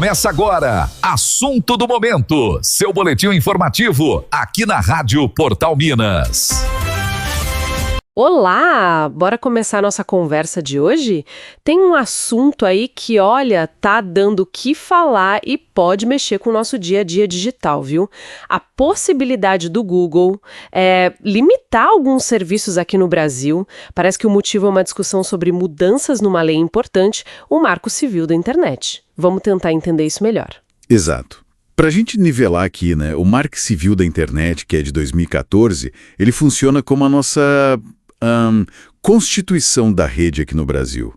Começa agora, assunto do momento, seu boletim informativo, aqui na Rádio Portal Minas. Olá! Bora começar a nossa conversa de hoje? Tem um assunto aí que, olha, tá dando o que falar e pode mexer com o nosso dia a dia digital, viu? A possibilidade do Google limitar alguns serviços aqui no Brasil. Parece que o motivo é uma discussão sobre mudanças numa lei importante, o Marco Civil da Internet. Vamos tentar entender isso melhor. Exato. Para a gente nivelar aqui, né, o Marco Civil da Internet, que é de 2014, ele funciona como a nossa Constituição da rede aqui no Brasil.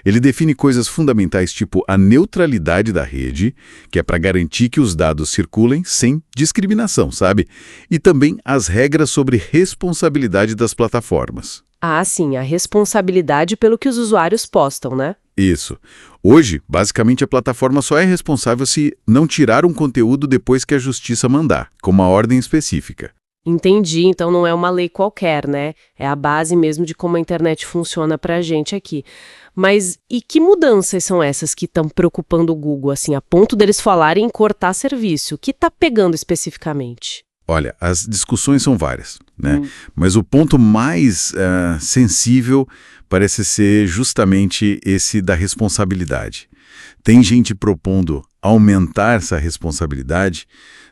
Ele define coisas fundamentais tipo a neutralidade da rede, que é para garantir que os dados circulem sem discriminação, sabe? E também as regras sobre responsabilidade das plataformas. Ah, sim, a responsabilidade pelo que os usuários postam, né? Isso. Hoje, basicamente, a plataforma só é responsável se não tirar um conteúdo depois que a justiça mandar, com uma ordem específica. Entendi, então não é uma lei qualquer, né? É a base mesmo de como a internet funciona pra gente aqui. Mas e que mudanças são essas que estão preocupando o Google, assim, a ponto deles falarem em cortar serviço? O que tá pegando especificamente? Olha, as discussões são várias, né? Mas o ponto mais sensível parece ser justamente esse da responsabilidade. Tem gente propondo aumentar essa responsabilidade,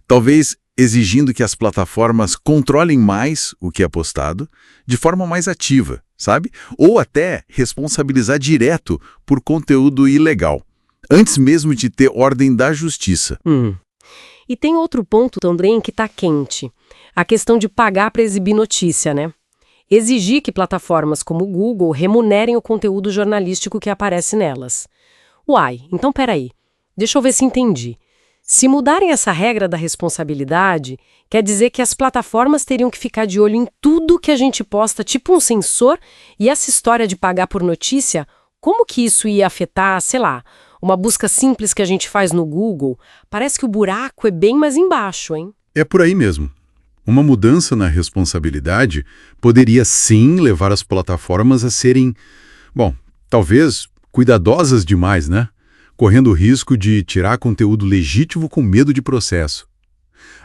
talvez exigindo que as plataformas controlem mais o que é postado, de forma mais ativa, sabe? Ou até responsabilizar direto por conteúdo ilegal, antes mesmo de ter ordem da justiça. E tem outro ponto também que tá quente, a questão de pagar para exibir notícia, né? Exigir que plataformas como o Google remunerem o conteúdo jornalístico que aparece nelas. Uai, então peraí, deixa eu ver se entendi. Se mudarem essa regra da responsabilidade, quer dizer que as plataformas teriam que ficar de olho em tudo que a gente posta, tipo um sensor, e essa história de pagar por notícia, como que isso ia afetar, sei lá, uma busca simples que a gente faz no Google? Parece que o buraco é bem mais embaixo, hein? É por aí mesmo. Uma mudança na responsabilidade poderia sim levar as plataformas a serem, talvez cuidadosas demais, né? Correndo o risco de tirar conteúdo legítimo com medo de processo.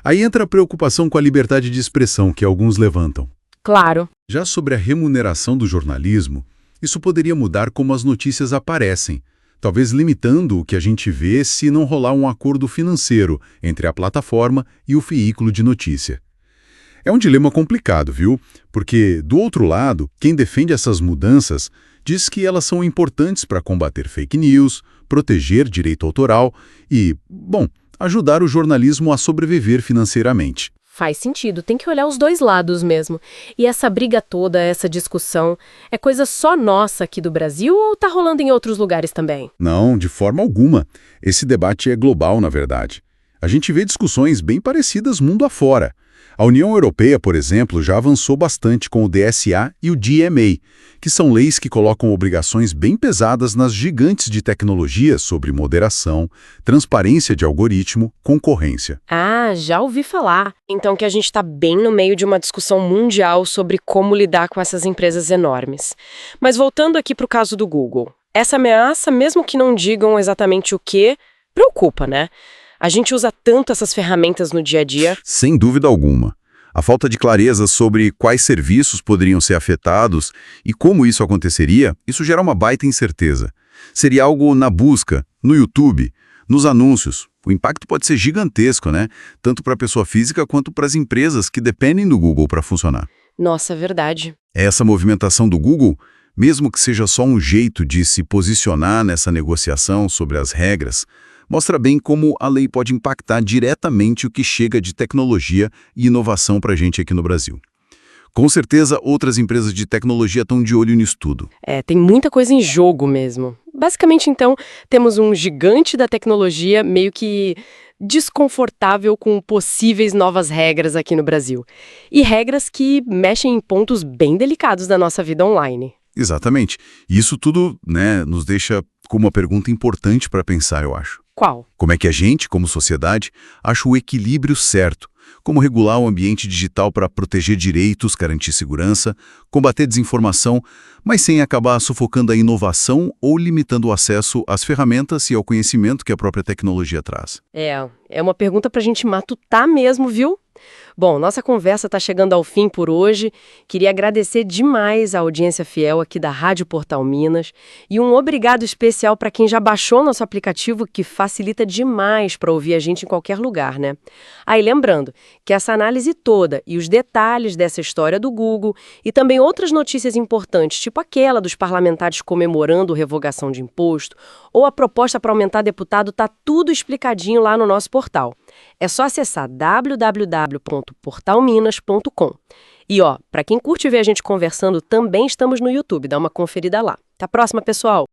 Aí entra a preocupação com a liberdade de expressão que alguns levantam. Claro. Já sobre a remuneração do jornalismo, isso poderia mudar como as notícias aparecem, talvez limitando o que a gente vê se não rolar um acordo financeiro entre a plataforma e o veículo de notícia. É um dilema complicado, viu? Porque, do outro lado, quem defende essas mudanças diz que elas são importantes para combater fake news, proteger direito autoral e, ajudar o jornalismo a sobreviver financeiramente. Faz sentido, tem que olhar os dois lados mesmo. E essa briga toda, essa discussão, é coisa só nossa aqui do Brasil ou tá rolando em outros lugares também? Não, de forma alguma. Esse debate é global, na verdade. A gente vê discussões bem parecidas mundo afora. A União Europeia, por exemplo, já avançou bastante com o DSA e o DMA, que são leis que colocam obrigações bem pesadas nas gigantes de tecnologia sobre moderação, transparência de algoritmo, concorrência. Ah, já ouvi falar. Então que a gente está bem no meio de uma discussão mundial sobre como lidar com essas empresas enormes. Mas voltando aqui para o caso do Google, essa ameaça, mesmo que não digam exatamente o que, preocupa, né? A gente usa tanto essas ferramentas no dia a dia. Sem dúvida alguma. A falta de clareza sobre quais serviços poderiam ser afetados e como isso aconteceria, isso gera uma baita incerteza. Seria algo na busca, no YouTube, nos anúncios. O impacto pode ser gigantesco, né? Tanto para a pessoa física quanto para as empresas que dependem do Google para funcionar. Nossa, é verdade. Essa movimentação do Google, mesmo que seja só um jeito de se posicionar nessa negociação sobre as regras, mostra bem como a lei pode impactar diretamente o que chega de tecnologia e inovação para a gente aqui no Brasil. Com certeza, outras empresas de tecnologia estão de olho nisso tudo. Tem muita coisa em jogo mesmo. Basicamente, então, temos um gigante da tecnologia meio que desconfortável com possíveis novas regras aqui no Brasil. E regras que mexem em pontos bem delicados da nossa vida online. Exatamente. E isso tudo, nos deixa com uma pergunta importante para pensar, eu acho. Qual? Como é que a gente, como sociedade, acha o equilíbrio certo como regular o ambiente digital para proteger direitos, garantir segurança, combater desinformação, mas sem acabar sufocando a inovação ou limitando o acesso às ferramentas e ao conhecimento que a própria tecnologia traz. É uma pergunta para a gente matutar mesmo, viu? Bom, nossa conversa está chegando ao fim por hoje. Queria agradecer demais a audiência fiel aqui da Rádio Portal Minas e um obrigado especial para quem já baixou nosso aplicativo, que facilita demais para ouvir a gente em qualquer lugar, né? Aí lembrando que essa análise toda e os detalhes dessa história do Google e também outras notícias importantes, tipo aquela dos parlamentares comemorando revogação de imposto ou a proposta para aumentar deputado, tá tudo explicadinho lá no nosso portal. É só acessar www.portalminas.com. E para quem curte ver a gente conversando, também estamos no YouTube, dá uma conferida lá. Até a próxima, pessoal!